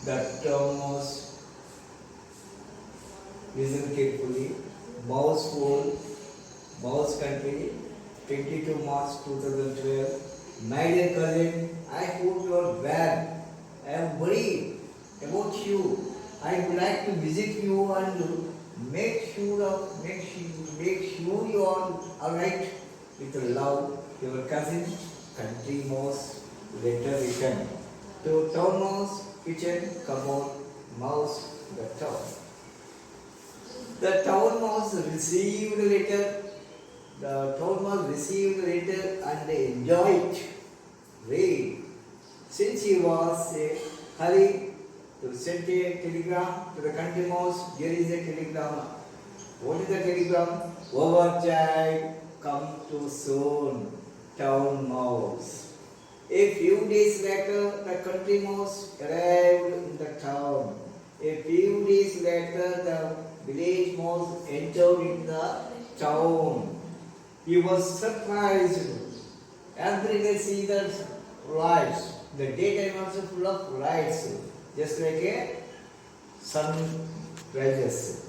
The town mouse, listen carefully. Mouse World, Mouse Country, 22 March 2012. My dear cousin, I hope you are well. I am worried about you. I would like to visit you and make sure you are alright. With love, your cousin, Country Mouse, letter written. To Town Mouse, kitchen, cupboard, mouse, the town. The town mouse received the letter. The town mouse received the letter and they enjoyed it. Read. Since he was a hurry to send a telegram to the country mouse, here is a telegram. What is the telegram? Overchild, come too soon, town mouse. A few days later, the country mouse arrived in the town. A few days later, the village mouse entered in the town. He was surprised. Everywhere see the lights. The daytime also full of lights, just like a sun rises.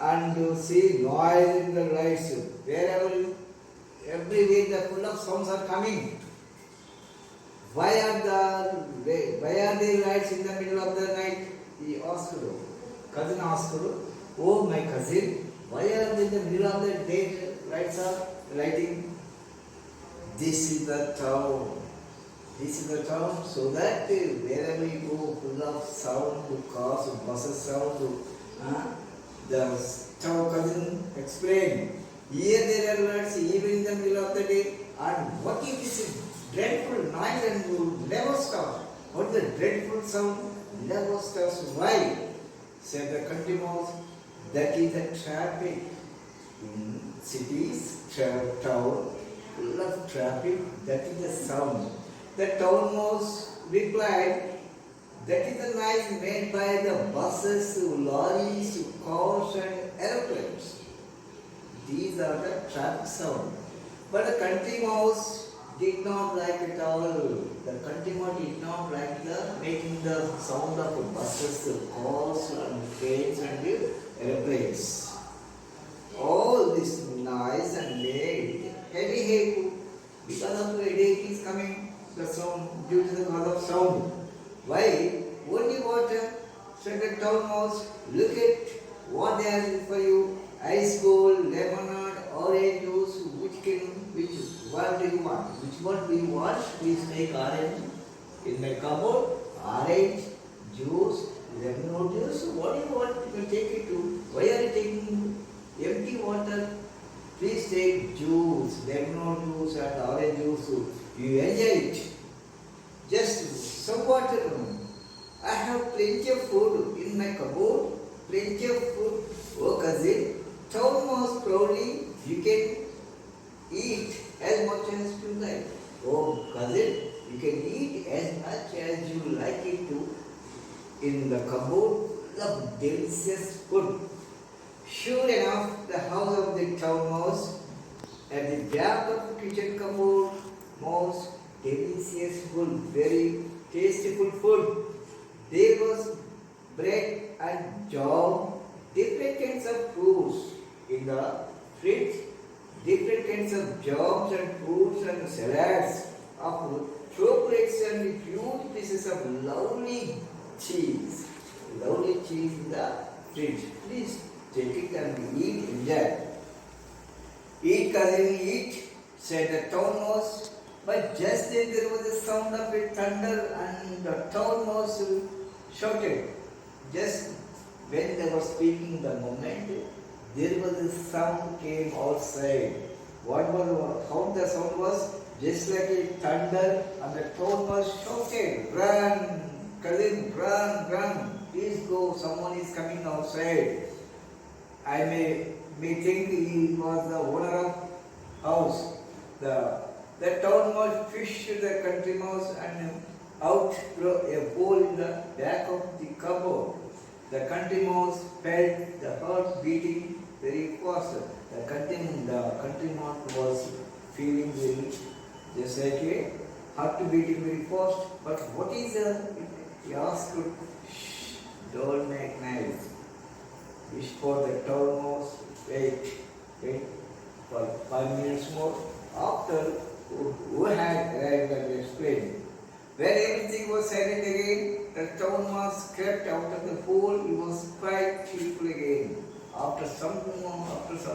And you see noise in the lights. Wherever you, everywhere the full of sounds are coming. Why are the lights in the middle of the night? He asked. Cousin asked, oh my cousin, why are they in the middle of the day lights are lighting? This is the town. This is the town, so that wherever you go, full of sound, cars, buses sound, the town cousin explained. Here there are lights even in the middle of the day, and what if this dreadful noise and you never stop? What is the dreadful sound? Never stops. Why? Said the country mouse. That is the traffic in cities, town, full of traffic. That is the sound. The town mouse replied, that is the noise made by the buses, lorries, cars and aeroplanes. These are the traffic sound. But the country mouse did not like it all. The country mouse did not like the making the sound of buses, cars and trains and aeroplanes. All this noise and made heavy because of the headache is coming. The sound due to the cause of sound. Why? Only water. Said the town mouse, look at what they have for you. Ice cold, lemonade, orange juice, which what do you want? Which one do you want? Please take orange. In my cupboard, orange, juice, lemonade juice. What do you want? You can take it to. Why are you taking empty water? Please take juice, lemonade juice and orange juice. You enjoy it. Just some water. I have plenty of food in my cupboard. Plenty of food. Oh cousin, town mouse proudly, you can eat as much as you like. Oh cousin, you can eat as much as you like it to. In the cupboard full of delicious food. Sure enough, the house of the town mouse, at the back of the kitchen cupboard, mouse, delicious food, very tasteful food. There was bread and jam, different kinds of fruits in the fridge, different kinds of jams and fruits and salads of chocolates and huge pieces of lovely cheese in the fridge. Please take it and eat, enjoy. Eat, cousin, eat, said the town mouse. But just then there was a sound of a thunder and the town mouse shouted. Just when they were speaking the moment, there was a sound came outside. How the sound was? Just like a thunder and the town mouse shouted, run, cousin, run, please go, someone is coming outside. I may think he was the owner of house. The town mouse fished the country mouse and out through a hole in the back of the cupboard. The country mouse felt the heart beating very fast. The country mouse was feeling very just like a heart beating very fast. But what is He asked, shh, don't make noise. Wish for the topmost, wait for 5 minutes more. After, who had arrived and explained. When everything was silent again, the Thomas crept out of the pool. He was quite cheerful again. After some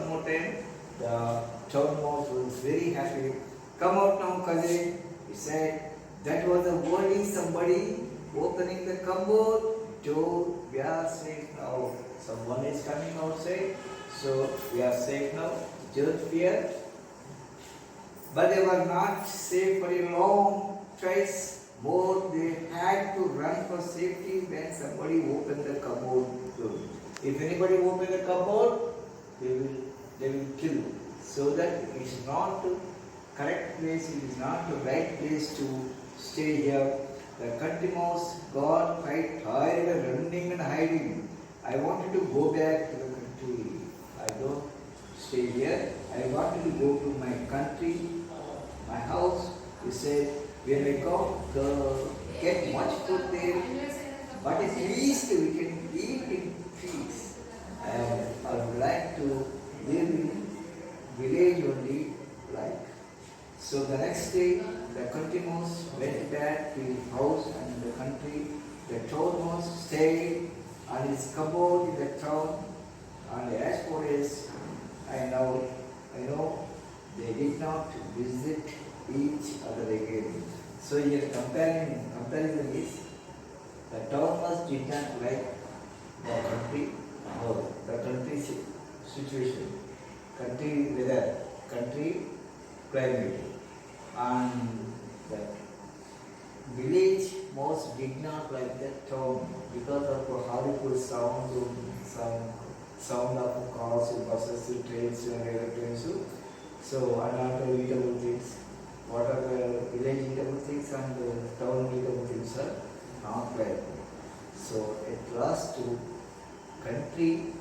more time, the Thomas was very happy. Come out now, cousin, he said. That was only somebody opening the cupboard door. We are safe now. Someone is coming outside, so we are safe now. Don't fear. But they were not safe for a long twice more. They had to run for safety when somebody opened the cupboard door. If anybody opened the cupboard, they will kill. So that it is not the correct place, it is not the right place to stay here. The country mouse got quite tired of running and hiding. I wanted to go back to the country. I don't stay here. I wanted to go to my country, my house. He said, when we go, get much food there, but at least we can eat in peace. And I would like to live in village only, like. So the next day, the country mouse went back to his house and in the country. The town mouse stayed on his cupboard in the town. And as far as I know, they did not visit each other again. So here comparison is the town mouse did not like the country or the country situation, country weather, country climate, and the village mouse did not like the town because of the horrible sound of cars, buses, trains, and aeroplanes. So, and other eatable things. What are the village eatable things and the town eatable things are not like. So, at last, to country